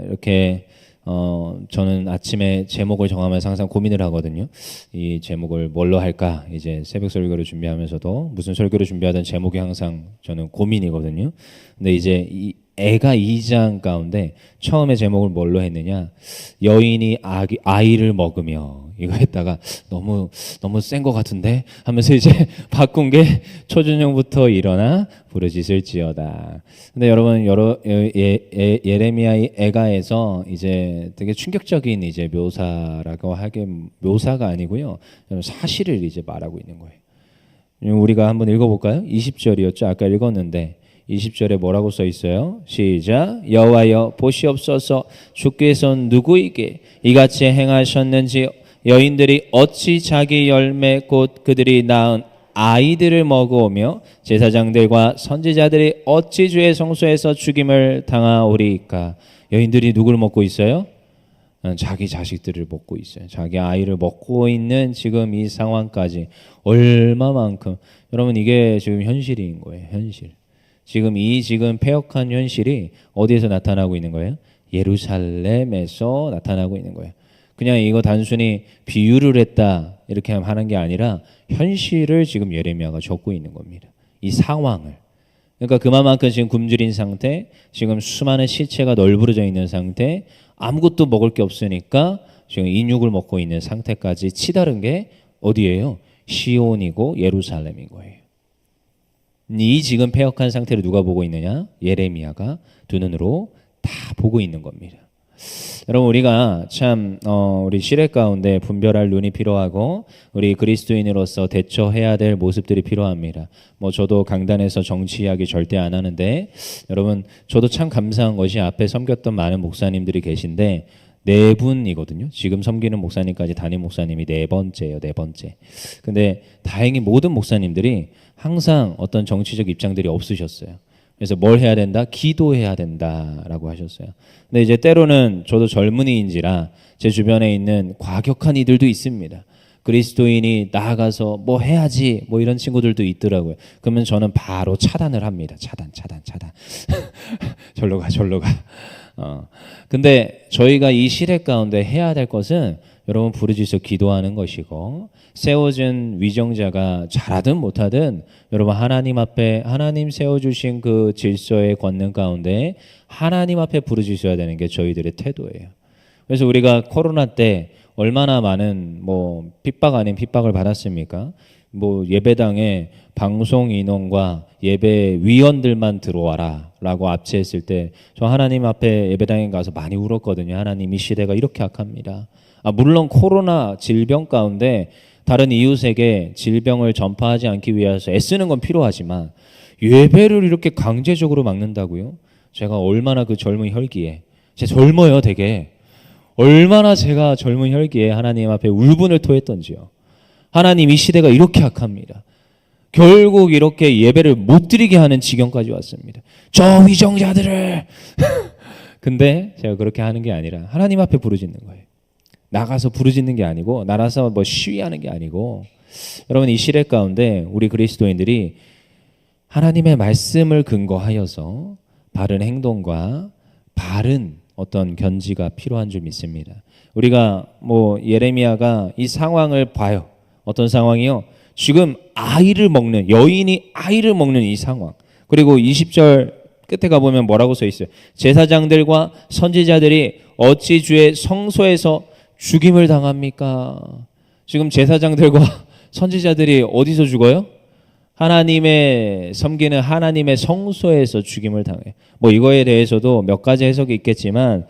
이렇게 저는 아침에 제목을 정하면서 항상 고민을 하거든요. 이 제목을 뭘로 할까? 이제 새벽 설교를 준비하면서도 무슨 설교를 준비하든 제목이 항상 저는 고민이거든요. 근데 이제 이 애가 2장 가운데 처음에 제목을 뭘로 했느냐? 여인이 아이를 먹으며 이거 했다가 너무 센 것 같은데 하면서 이제 바꾼 게 초준형부터 일어나 부르짖을지어다. 근데 여러분 예레미야의 애가에서 이제 되게 충격적인 이제 묘사라고 하긴 묘사가 아니고요. 사실을 이제 말하고 있는 거예요. 우리가 한번 읽어볼까요? 20절이었죠. 아까 읽었는데 20절에 뭐라고 써 있어요? 시작. 여호와여 보시옵소서 주께서 누구에게 이같이 행하셨는지 여인들이 어찌 자기 열매 곧 그들이 낳은 아이들을 먹어오며 제사장들과 선지자들이 어찌 주의 성소에서 죽임을 당하오리까. 여인들이 누구를 먹고 있어요? 자기 자식들을 먹고 있어요. 자기 아이를 먹고 있는 지금 이 상황까지 얼마만큼 여러분 이게 지금 현실인 거예요. 현실. 지금 패역한 현실이 어디에서 나타나고 있는 거예요? 예루살렘에서 나타나고 있는 거예요. 그냥 이거 단순히 비유를 했다 이렇게 하는 게 아니라 현실을 지금 예레미야가 적고 있는 겁니다. 이 상황을. 그러니까 그만큼 지금 굶주린 상태, 지금 수많은 시체가 널브러져 있는 상태, 아무것도 먹을 게 없으니까 지금 인육을 먹고 있는 상태까지 치달은 게 어디예요? 시온이고 예루살렘인 거예요. 이 지금 패역한 상태를 누가 보고 있느냐? 예레미야가 두 눈으로 다 보고 있는 겁니다. 여러분 우리가 참 우리 시대 가운데 분별할 눈이 필요하고 우리 그리스도인으로서 대처해야 될 모습들이 필요합니다. 뭐 저도 강단에서 정치 이야기 절대 안 하는데 여러분 저도 참 감사한 것이 앞에 섬겼던 많은 목사님들이 계신데 네 분이거든요. 지금 섬기는 목사님까지 담임 목사님이 네 번째예요. 네 번째. 근데 다행히 모든 목사님들이 항상 어떤 정치적 입장들이 없으셨어요. 그래서 뭘 해야 된다? 기도해야 된다라고 하셨어요. 근데 이제 때로는 저도 젊은이인지라 제 주변에 있는 과격한 이들도 있습니다. 그리스도인이 나아가서 뭐 해야지 뭐 이런 친구들도 있더라고요. 그러면 저는 바로 차단을 합니다. 차단. 절로 가. 근데 저희가 이 시대 가운데 해야 될 것은 여러분 부르짖어 기도하는 것이고 세워진 위정자가 잘하든 못하든 여러분 하나님 앞에 하나님 세워주신 그 질서의 권능 가운데 하나님 앞에 부르짖어야 되는 게 저희들의 태도예요. 그래서 우리가 코로나 때 얼마나 많은 뭐 핍박 아닌 핍박을 받았습니까? 뭐 예배당에 방송 인원과 예배 위원들만 들어와라 라고 압제했을 때 저 하나님 앞에 예배당에 가서 많이 울었거든요. 하나님 이 시대가 이렇게 악합니다. 물론 코로나 질병 가운데 다른 이웃에게 질병을 전파하지 않기 위해서 애쓰는 건 필요하지만 예배를 이렇게 강제적으로 막는다고요? 제가 얼마나 그 젊은 혈기에 제가 젊어요 되게 얼마나 제가 젊은 혈기에 하나님 앞에 울분을 토했던지요. 하나님 이 시대가 이렇게 악합니다. 결국 이렇게 예배를 못 드리게 하는 지경까지 왔습니다. 저 위정자들을 근데 제가 그렇게 하는 게 아니라 하나님 앞에 부르짖는 거예요. 나가서 부르짖는 게 아니고 나가서 뭐 시위하는 게 아니고 여러분 이 시대 가운데 우리 그리스도인들이 하나님의 말씀을 근거하여서 바른 행동과 바른 어떤 견지가 필요한 줄 믿습니다. 우리가 뭐 예레미야가 이 상황을 봐요. 어떤 상황이요? 지금 아이를 먹는 여인이 아이를 먹는 이 상황. 그리고 20절 끝에 가보면 뭐라고 써 있어요? 제사장들과 선지자들이 어찌 주의 성소에서 죽임을 당합니까? 지금 제사장들과 선지자들이 어디서 죽어요? 하나님의 섬기는 하나님의 성소에서 죽임을 당해요. 뭐 이거에 대해서도 몇 가지 해석이 있겠지만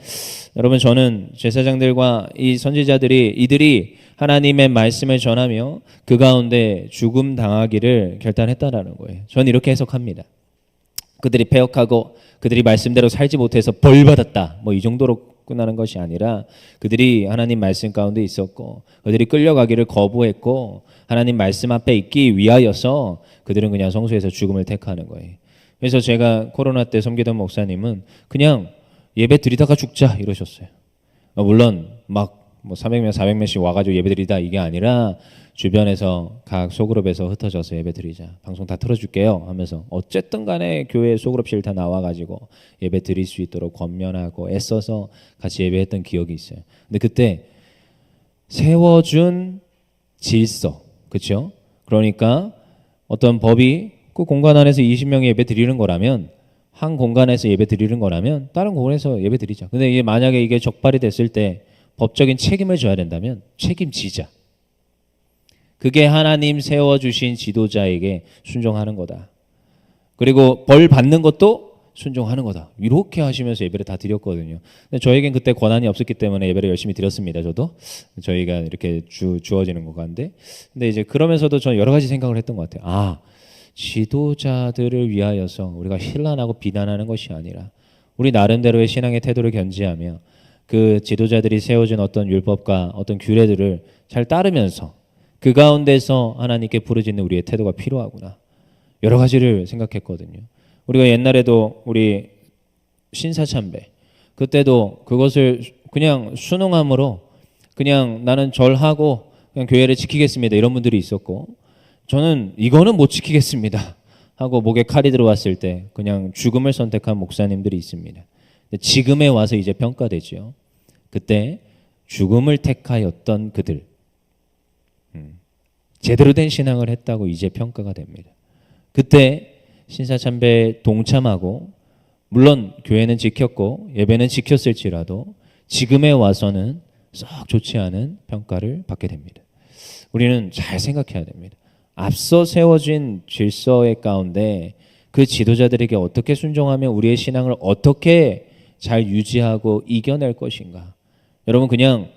여러분 저는 제사장들과 이 선지자들이 이들이 하나님의 말씀을 전하며 그 가운데 죽음 당하기를 결단했다라는 거예요. 저는 이렇게 해석합니다. 그들이 패역하고 그들이 말씀대로 살지 못해서 벌 받았다. 뭐 이 정도로 끝나는 것이 아니라 그들이 하나님 말씀 가운데 있었고 그들이 끌려가기를 거부했고 하나님 말씀 앞에 있기 위하여서 그들은 그냥 성소에서 죽음을 택하는 거예요. 그래서 제가 코로나 때 섬기던 목사님은 그냥 예배 드리다가 죽자 이러셨어요. 물론 막 뭐 300명, 400명씩 와가지고 예배드리다 이게 아니라 주변에서 각 소그룹에서 흩어져서 예배드리자. 방송 다 틀어줄게요 하면서 어쨌든 간에 교회 소그룹실 다 나와가지고 예배드릴 수 있도록 권면하고 애써서 같이 예배했던 기억이 있어요. 근데 그때 세워준 질서, 그렇죠? 그러니까 어떤 법이 그 공간 안에서 20명이 예배 드리는 거라면 한 공간에서 예배 드리는 거라면 다른 공간에서 예배 드리자. 근데 이게 만약에 이게 적발이 됐을 때 법적인 책임을 져야 된다면 책임지자. 그게 하나님 세워주신 지도자에게 순종하는 거다. 그리고 벌 받는 것도 순종하는 거다. 이렇게 하시면서 예배를 다 드렸거든요. 근데 저에겐 그때 권한이 없었기 때문에 예배를 열심히 드렸습니다. 저도 저희가 이렇게 주어지는 것 같은데, 근데 이제 그러면서도 저는 여러 가지 생각을 했던 것 같아요. 아, 지도자들을 위하여서 우리가 힐난하고 비난하는 것이 아니라 우리 나름대로의 신앙의 태도를 견지하며 그 지도자들이 세워준 어떤 율법과 어떤 규례들을 잘 따르면서 그 가운데서 하나님께 부르짖는 우리의 태도가 필요하구나. 여러 가지를 생각했거든요. 우리가 옛날에도 우리 신사참배 그때도 그것을 그냥 순응함으로 그냥 나는 절하고 그냥 교회를 지키겠습니다 이런 분들이 있었고, 저는 이거는 못 지키겠습니다 하고 목에 칼이 들어왔을 때 그냥 죽음을 선택한 목사님들이 있습니다. 근데 지금에 와서 이제 평가되죠. 그때 죽음을 택하였던 그들, 제대로 된 신앙을 했다고 이제 평가가 됩니다. 그때 신사참배에 동참하고 물론 교회는 지켰고 예배는 지켰을지라도 지금에 와서는 썩 좋지 않은 평가를 받게 됩니다. 우리는 잘 생각해야 됩니다. 앞서 세워진 질서의 가운데 그 지도자들에게 어떻게 순종하며 우리의 신앙을 어떻게 잘 유지하고 이겨낼 것인가. 여러분 그냥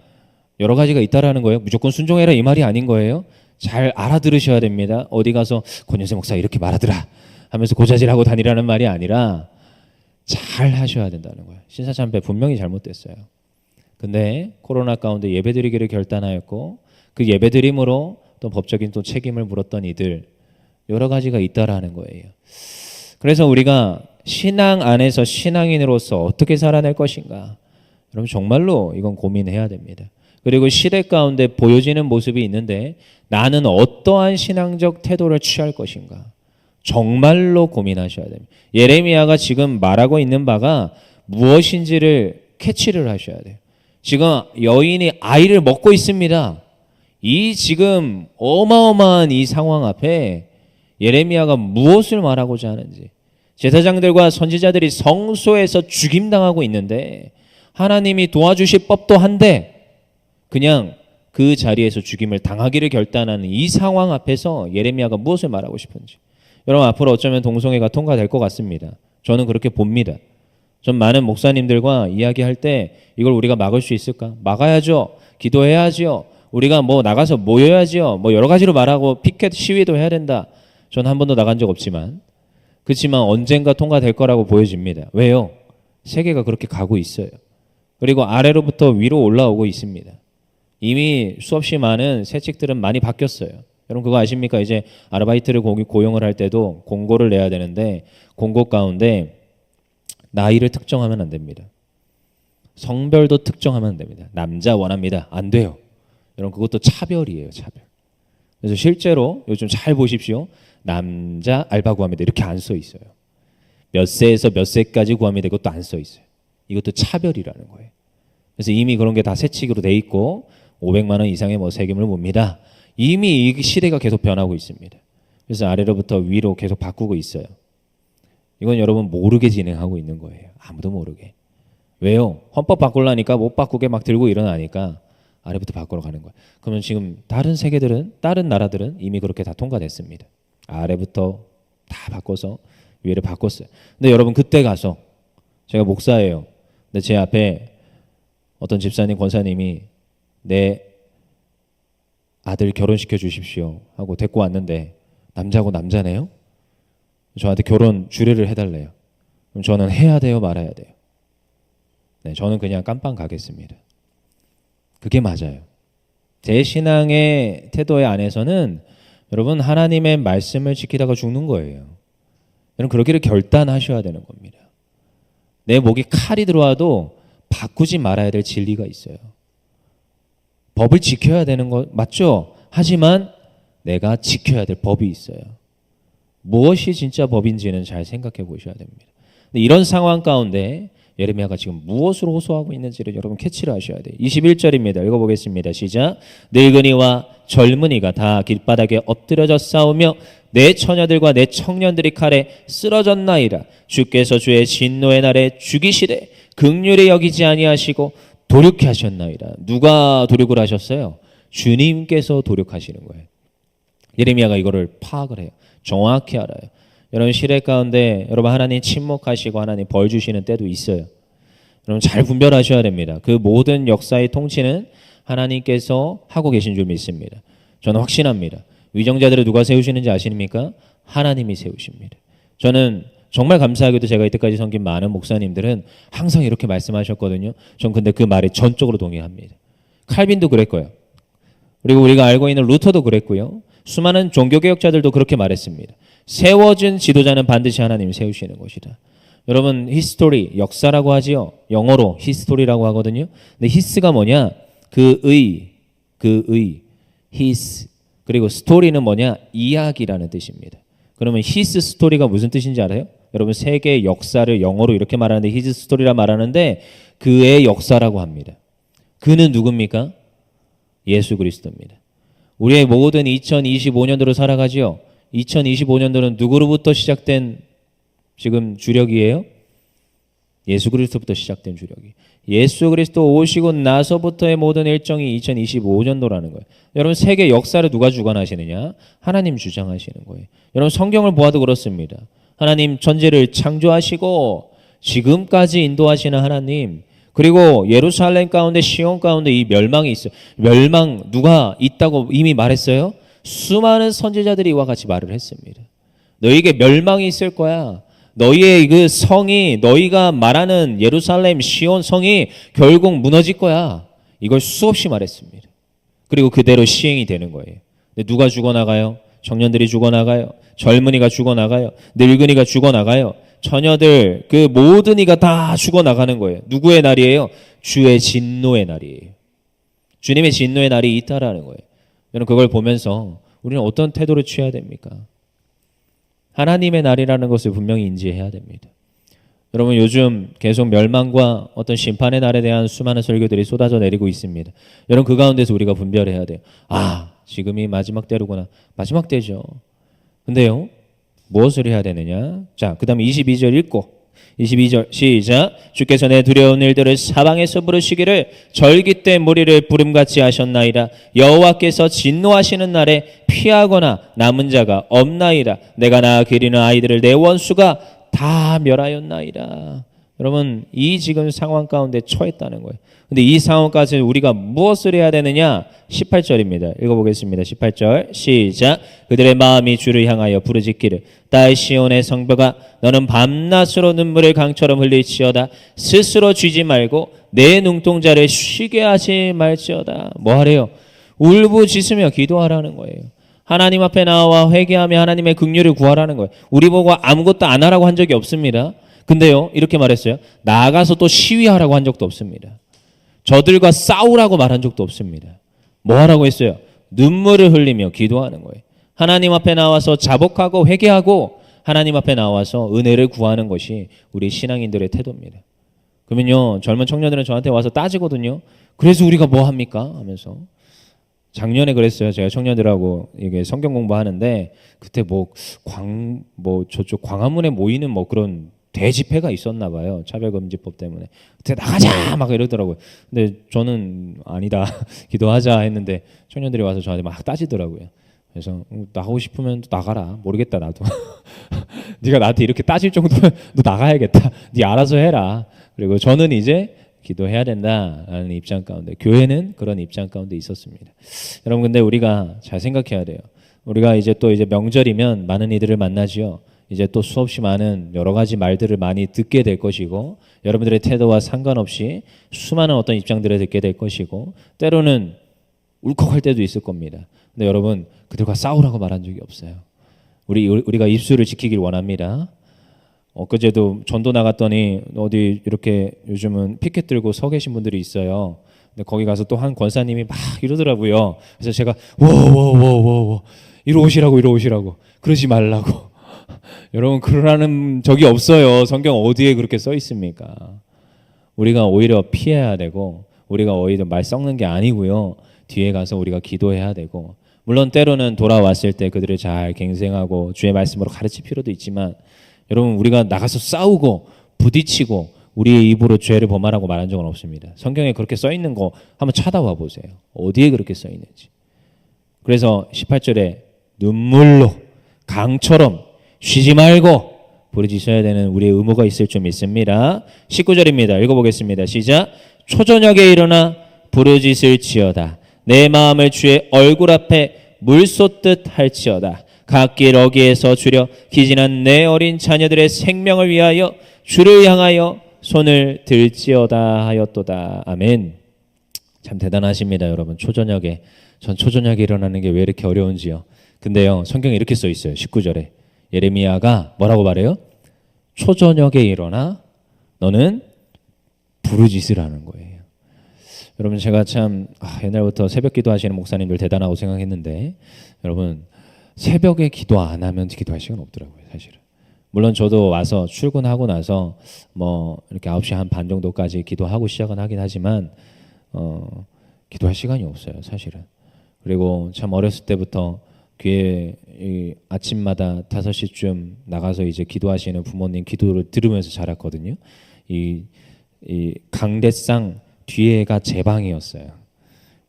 여러 가지가 있다라는 거예요. 무조건 순종해라 이 말이 아닌 거예요. 잘 알아들으셔야 됩니다. 어디 가서 권현세 목사 이렇게 말하더라 하면서 고자질하고 다니라는 말이 아니라 잘 하셔야 된다는 거예요. 신사참배 분명히 잘못됐어요. 근데 코로나 가운데 예배드리기를 결단하였고 그 예배드림으로 또 법적인 또 책임을 물었던 이들 여러 가지가 있다라는 거예요. 그래서 우리가 신앙 안에서 신앙인으로서 어떻게 살아낼 것인가, 여러분 정말로 이건 고민해야 됩니다. 그리고 시대 가운데 보여지는 모습이 있는데 나는 어떠한 신앙적 태도를 취할 것인가 정말로 고민하셔야 됩니다. 예레미야가 지금 말하고 있는 바가 무엇인지를 캐치를 하셔야 돼요. 지금 여인이 아이를 먹고 있습니다. 이 지금 어마어마한 이 상황 앞에 예레미야가 무엇을 말하고자 하는지, 제사장들과 선지자들이 성소에서 죽임당하고 있는데 하나님이 도와주실 법도 한데 그냥 그 자리에서 죽임을 당하기를 결단하는 이 상황 앞에서 예레미야가 무엇을 말하고 싶은지, 여러분 앞으로 어쩌면 동성애가 통과될 것 같습니다. 저는 그렇게 봅니다. 전 많은 목사님들과 이야기할 때 이걸 우리가 막을 수 있을까? 막아야죠. 기도해야죠. 우리가 뭐 나가서 모여야죠. 뭐 여러 가지로 말하고 피켓 시위도 해야 된다. 전 한 번도 나간 적 없지만 그렇지만 언젠가 통과될 거라고 보여집니다. 왜요? 세계가 그렇게 가고 있어요. 그리고 아래로부터 위로 올라오고 있습니다. 이미 수없이 많은 세칙들은 많이 바뀌었어요. 여러분 그거 아십니까? 이제 아르바이트를 고용을 할 때도 공고를 내야 되는데 공고 가운데 나이를 특정하면 안 됩니다. 성별도 특정하면 안 됩니다. 남자 원합니다. 안 돼요. 여러분 그것도 차별이에요. 차별. 그래서 실제로 요즘 잘 보십시오. 남자 알바 구합니다. 이렇게 안 써 있어요. 몇 세에서 몇 세까지 구합니다. 이것도 안 써 있어요. 이것도 차별이라는 거예요. 그래서 이미 그런 게 다 세칙으로 돼 있고 500만 원 이상의 뭐 세금을 묻니다. 이미 이 시대가 계속 변하고 있습니다. 그래서 아래로부터 위로 계속 바꾸고 있어요. 이건 여러분 모르게 진행하고 있는 거예요. 아무도 모르게. 왜요? 헌법 바꾸려니까 못 바꾸게 막 들고 일어나니까 아래부터 바꾸러 가는 거예요. 그러면 지금 다른 세계들은, 다른 나라들은 이미 그렇게 다 통과됐습니다. 아래부터 다 바꿔서 위를 바꿨어요. 근데 여러분 그때 가서 제가 목사예요. 근데 제 앞에 어떤 집사님, 권사님이 내 아들 결혼시켜 주십시오 하고 데리고 왔는데 남자고 남자네요? 저한테 결혼 주례를 해달래요. 그럼 저는 해야 돼요, 말아야 돼요? 네, 저는 그냥 깜빵 가겠습니다. 그게 맞아요. 제 신앙의 태도의 안에서는 여러분 하나님의 말씀을 지키다가 죽는 거예요. 여러분 그러기를 결단하셔야 되는 겁니다. 내 목에 칼이 들어와도 바꾸지 말아야 될 진리가 있어요. 법을 지켜야 되는 거 맞죠? 하지만 내가 지켜야 될 법이 있어요. 무엇이 진짜 법인지는 잘 생각해 보셔야 됩니다. 근데 이런 상황 가운데 예레미야가 지금 무엇으로 호소하고 있는지를 여러분 캐치를 하셔야 돼요. 21절입니다. 읽어보겠습니다. 시작. 늙은이와 젊은이가 다 길바닥에 엎드려져 싸우며 내 처녀들과 내 청년들이 칼에 쓰러졌나이다. 주께서 주의 진노의 날에 죽이시되 긍휼히 여기지 아니하시고 도륙케 하셨나이다. 누가 도륙을 하셨어요? 주님께서 도륙하시는 거예요. 예레미야가 이거를 파악을 해요. 정확히 알아요. 여러분 시대 가운데 여러분 하나님 침묵하시고 하나님 벌 주시는 때도 있어요. 여러분 잘 분별하셔야 됩니다. 그 모든 역사의 통치는 하나님께서 하고 계신 줄 믿습니다. 저는 확신합니다. 위정자들을 누가 세우시는지 아십니까? 하나님이 세우십니다. 저는 정말 감사하게도 제가 이때까지 섬긴 많은 목사님들은 항상 이렇게 말씀하셨거든요. 전 근데 그 말에 전적으로 동의합니다. 칼빈도 그랬고요. 그리고 우리가 알고 있는 루터도 그랬고요. 수많은 종교개혁자들도 그렇게 말했습니다. 세워진 지도자는 반드시 하나님이 세우시는 것이다. 여러분 히스토리, 역사라고 하지요. 영어로 히스토리라고 하거든요. 근데 히스가 뭐냐? 히스. 그리고 스토리는 뭐냐? 이야기라는 뜻입니다. 그러면 히스 스토리가 무슨 뜻인지 알아요? 여러분 세계의 역사를 영어로 이렇게 말하는데 히스 스토리라 말하는데 그의 역사라고 합니다. 그는 누굽니까? 예수 그리스도입니다. 우리의 모든 2025년도로 살아가지요. 2025년도는 누구로부터 시작된 지금 주력이에요? 예수 그리스도부터 시작된 주력이. 예수 그리스도 오시고 나서부터의 모든 일정이 2025년도라는 거예요. 여러분 세계 역사를 누가 주관하시느냐? 하나님 주장하시는 거예요. 여러분 성경을 보아도 그렇습니다. 하나님 천지를 창조하시고 지금까지 인도하시는 하나님, 그리고 예루살렘 가운데 시온 가운데 이 멸망이 있어요. 멸망 누가 있다고 이미 말했어요? 수많은 선지자들이 이와 같이 말을 했습니다. 너희에게 멸망이 있을 거야. 너희의 그 성이, 너희가 말하는 예루살렘 시온 성이 결국 무너질 거야. 이걸 수없이 말했습니다. 그리고 그대로 시행이 되는 거예요. 근데 누가 죽어나가요? 청년들이 죽어나가요. 젊은이가 죽어나가요. 늙은이가 죽어나가요. 처녀들, 그 모든 이가 다 죽어나가는 거예요. 누구의 날이에요? 주의 진노의 날이에요. 주님의 진노의 날이 있다라는 거예요. 저는 그걸 보면서 우리는 어떤 태도를 취해야 됩니까? 하나님의 날이라는 것을 분명히 인지해야 됩니다. 여러분 요즘 계속 멸망과 어떤 심판의 날에 대한 수많은 설교들이 쏟아져 내리고 있습니다. 여러분 그 가운데서 우리가 분별해야 돼요. 아, 지금이 마지막 때로구나. 마지막 때죠. 근데요, 무엇을 해야 되느냐? 자, 그 다음에 22절 읽고 22절 시작. 주께서 내 두려운 일들을 사방에서 부르시기를 절기 때 무리를 부름같이 하셨나이다. 여호와께서 진노하시는 날에 피하거나 남은 자가 없나이다. 내가 낳아 기르는 아이들을 내 원수가 다 멸하였나이다. 여러분 이 지금 상황 가운데 처했다는 거예요. 근데 이 상황까지 우리가 무엇을 해야 되느냐? 18절입니다. 읽어보겠습니다. 18절 시작. 그들의 마음이 주를 향하여 부르짖기를 딸 시온의 성벽아 너는 밤낮으로 눈물을 강처럼 흘릴지어다. 스스로 쥐지 말고 내 눈동자를 쉬게 하지 말지어다. 뭐 하래요? 울부짖으며 기도하라는 거예요. 하나님 앞에 나와 회개하며 하나님의 긍휼을 구하라는 거예요. 우리 보고 아무것도 안 하라고 한 적이 없습니다. 근데요 이렇게 말했어요. 나가서 또 시위하라고 한 적도 없습니다. 저들과 싸우라고 말한 적도 없습니다. 뭐 하라고 했어요? 눈물을 흘리며 기도하는 거예요. 하나님 앞에 나와서 자복하고 회개하고 하나님 앞에 나와서 은혜를 구하는 것이 우리 신앙인들의 태도입니다. 그러면요 젊은 청년들은 저한테 와서 따지거든요. 그래서 우리가 뭐 합니까? 하면서 작년에 그랬어요. 제가 청년들하고 이게 성경 공부하는데 그때 저쪽 광화문에 모이는 뭐 그런 대집회가 있었나 봐요. 차별금지법 때문에. 그때 나가자 막 이러더라고요. 근데 저는 아니다 기도하자 했는데 청년들이 와서 저한테 막 따지더라고요. 그래서 나가고 싶으면 또 나가라. 모르겠다 나도. 네가 나한테 이렇게 따질 정도면 너 나가야겠다. 네 알아서 해라. 그리고 저는 이제 기도해야 된다라는 입장 가운데, 교회는 그런 입장 가운데 있었습니다. 여러분 근데 우리가 잘 생각해야 돼요. 우리가 이제 명절이면 많은 이들을 만나지요. 이제 또 수없이 많은 여러 가지 말들을 많이 듣게 될 것이고 여러분들의 태도와 상관없이 수많은 어떤 입장들을 듣게 될 것이고 때로는 울컥할 때도 있을 겁니다. 근데 여러분 그들과 싸우라고 말한 적이 없어요. 우리가 입술을 지키길 원합니다. 엊그제도 전도 나갔더니 어디 이렇게 요즘은 피켓 들고 서 계신 분들이 있어요. 근데 거기 가서 또 한 권사님이 막 이러더라고요. 그래서 제가 워워워워워 이러 오시라고 그러지 말라고. 여러분 그러라는 적이 없어요. 성경 어디에 그렇게 써 있습니까? 우리가 오히려 피해야 되고 우리가 오히려 말 썩는 게 아니고요. 뒤에 가서 우리가 기도해야 되고 물론 때로는 돌아왔을 때 그들을 잘 갱생하고 주의 말씀으로 가르칠 필요도 있지만 여러분 우리가 나가서 싸우고 부딪히고 우리의 입으로 죄를 범하라고 말한 적은 없습니다. 성경에 그렇게 써 있는 거 한번 찾아와 보세요. 어디에 그렇게 써 있는지. 그래서 18절에 눈물로 강처럼 쉬지 말고 부르짖어야 되는 우리의 의무가 있을 줄 믿습니다. 19절입니다. 읽어보겠습니다. 시작. 초저녁에 일어나 부르짖을지어다. 내 마음을 주의 얼굴 앞에 물 쏟듯 할지어다. 각길 어귀에서 주려 기진한 내 어린 자녀들의 생명을 위하여 주를 향하여 손을 들지어다 하였도다. 아멘. 참 대단하십니다, 여러분. 초저녁에 전 초저녁에 일어나는 게 왜 이렇게 어려운지요. 근데요, 성경에 이렇게 써 있어요. 19절에 예레미야가 뭐라고 말해요? 초저녁에 일어나 너는 부르짖을 하는 거예요. 여러분 제가 참 옛날부터 새벽 기도하시는 목사님들 대단하고 생각했는데 여러분 새벽에 기도 안 하면 기도할 시간 없더라고요, 사실은. 물론 저도 와서 출근하고 나서 뭐 이렇게 9시 한 반 정도까지 기도하고 시작은 하긴 하지만 기도할 시간이 없어요, 사실은. 그리고 참 어렸을 때부터 교회 아침마다 5시쯤 나가서 이제 기도하시는 부모님 기도를 들으면서 자랐거든요. 이 강대상 뒤에가 제 방이었어요.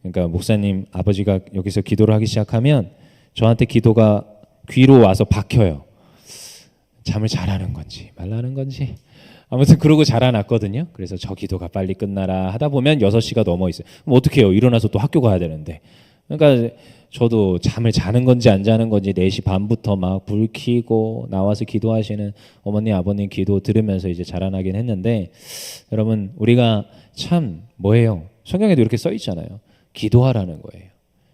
그러니까 목사님 아버지가 여기서 기도를 하기 시작하면 저한테 기도가 귀로 와서 박혀요. 잠을 잘하는 건지 말라는 건지 아무튼 그러고 자라났거든요. 그래서 저 기도가 빨리 끝나라 하다 보면 6시가 넘어 있어요. 그럼 어떻게 해요? 일어나서 또 학교 가야 되는데. 그러니까 저도 잠을 자는 건지 안 자는 건지 4시 반부터 막 불 켜고 나와서 기도하시는 어머니 아버님 기도 들으면서 이제 자라나긴 했는데 여러분 우리가 참 뭐예요? 성경에도 이렇게 써 있잖아요. 기도하라는 거예요.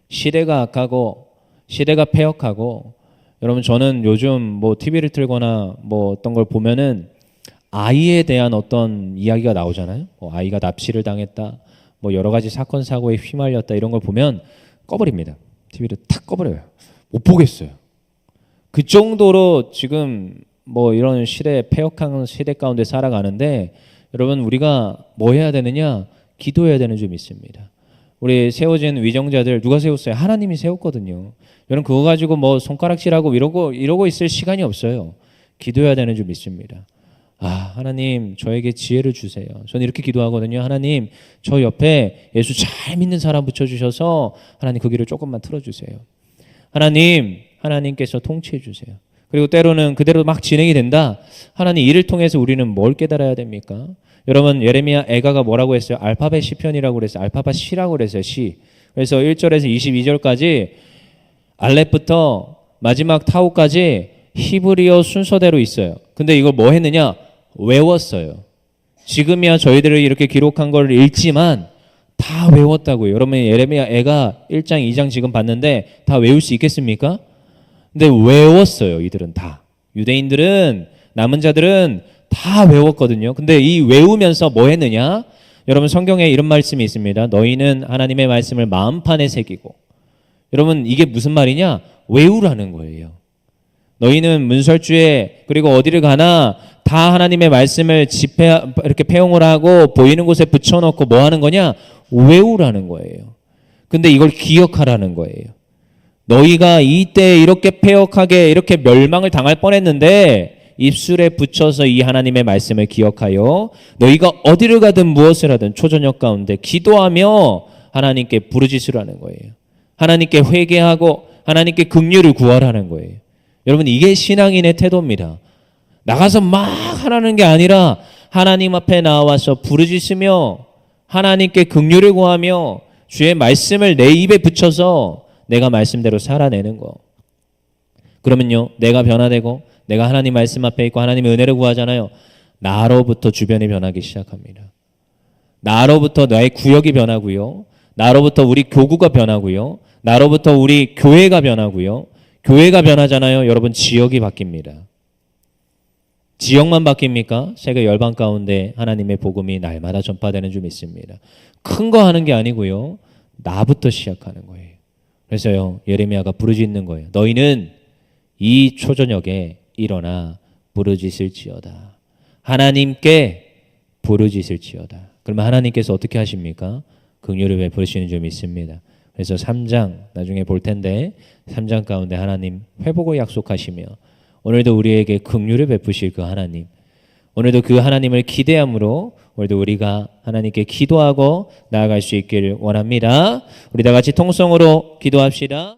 시대가 악하고 시대가 패역하고 여러분 저는 요즘 뭐 TV를 틀거나 뭐 어떤 걸 보면은 아이에 대한 어떤 이야기가 나오잖아요. 아이가 납치를 당했다, 뭐 여러 가지 사건 사고에 휘말렸다 이런 걸 보면 꺼버립니다. TV를 탁 꺼버려요. 못 보겠어요. 그 정도로 지금 뭐 이런 시대 패역한 시대 가운데 살아가는데 여러분 우리가 뭐 해야 되느냐? 기도해야 되는 줄 믿습니다. 우리 세워진 위정자들 누가 세웠어요? 하나님이 세웠거든요. 여러분 그거 가지고 뭐 손가락질하고 이러고 있을 시간이 없어요. 기도해야 되는 줄 믿습니다. 하나님 저에게 지혜를 주세요. 저는 이렇게 기도하거든요. 하나님 저 옆에 예수 잘 믿는 사람 붙여주셔서 하나님 그 길을 조금만 틀어주세요. 하나님께서 통치해 주세요. 그리고 때로는 그대로 막 진행이 된다. 하나님 이를 통해서 우리는 뭘 깨달아야 됩니까? 여러분 예레미야 애가가 뭐라고 했어요? 알파벳 시편이라고 그랬어요. 알파벳 시라고 그랬어요. 시. 그래서 1절에서 22절까지 알렙부터 마지막 타우까지 히브리어 순서대로 있어요. 근데 이걸 뭐 했느냐? 외웠어요. 지금이야 저희들이 이렇게 기록한 걸 읽지만 다 외웠다고요. 여러분 예레미야 애가 1장 2장 지금 봤는데 다 외울 수 있겠습니까? 근데 외웠어요. 이들은 다. 유대인들은 남은 자들은 다 외웠거든요. 근데 이 외우면서 뭐 했느냐? 여러분 성경에 이런 말씀이 있습니다. 너희는 하나님의 말씀을 마음판에 새기고. 여러분 이게 무슨 말이냐? 외우라는 거예요. 너희는 문설주에 그리고 어디를 가나 다 하나님의 말씀을 이렇게 폐용을 하고 보이는 곳에 붙여놓고 뭐 하는 거냐? 외우라는 거예요. 근데 이걸 기억하라는 거예요. 너희가 이때 이렇게 패역하게 이렇게 멸망을 당할 뻔했는데 입술에 붙여서 이 하나님의 말씀을 기억하여 너희가 어디를 가든 무엇을 하든 초저녁 가운데 기도하며 하나님께 부르짖으라는 거예요. 하나님께 회개하고 하나님께 긍휼을 구하라는 거예요. 여러분 이게 신앙인의 태도입니다. 나가서 막 하라는 게 아니라 하나님 앞에 나와서 부르짖으며 하나님께 긍휼을 구하며 주의 말씀을 내 입에 붙여서 내가 말씀대로 살아내는 거. 그러면요 내가 변화되고 내가 하나님 말씀 앞에 있고 하나님의 은혜를 구하잖아요. 나로부터 주변이 변하기 시작합니다. 나로부터 나의 구역이 변하고요. 나로부터 우리 교구가 변하고요. 나로부터 우리 교회가 변하고요. 교회가 변하잖아요. 여러분 지역이 바뀝니다. 지역만 바뀝니까? 세계 열방 가운데 하나님의 복음이 날마다 전파되는 줄 믿습니다. 큰 거 하는 게 아니고요. 나부터 시작하는 거예요. 그래서요. 예레미야가 부르짖는 거예요. 너희는 이 초저녁에 일어나 부르짖을지어다. 하나님께 부르짖을지어다. 그러면 하나님께서 어떻게 하십니까? 긍휼을 베푸시는 줄 믿습니다. 그래서 3장 나중에 볼 텐데 3장 가운데 하나님 회복을 약속하시며 오늘도 우리에게 긍휼을 베푸실 그 하나님, 오늘도 그 하나님을 기대함으로 오늘도 우리가 하나님께 기도하고 나아갈 수 있기를 원합니다. 우리 다 같이 통성으로 기도합시다.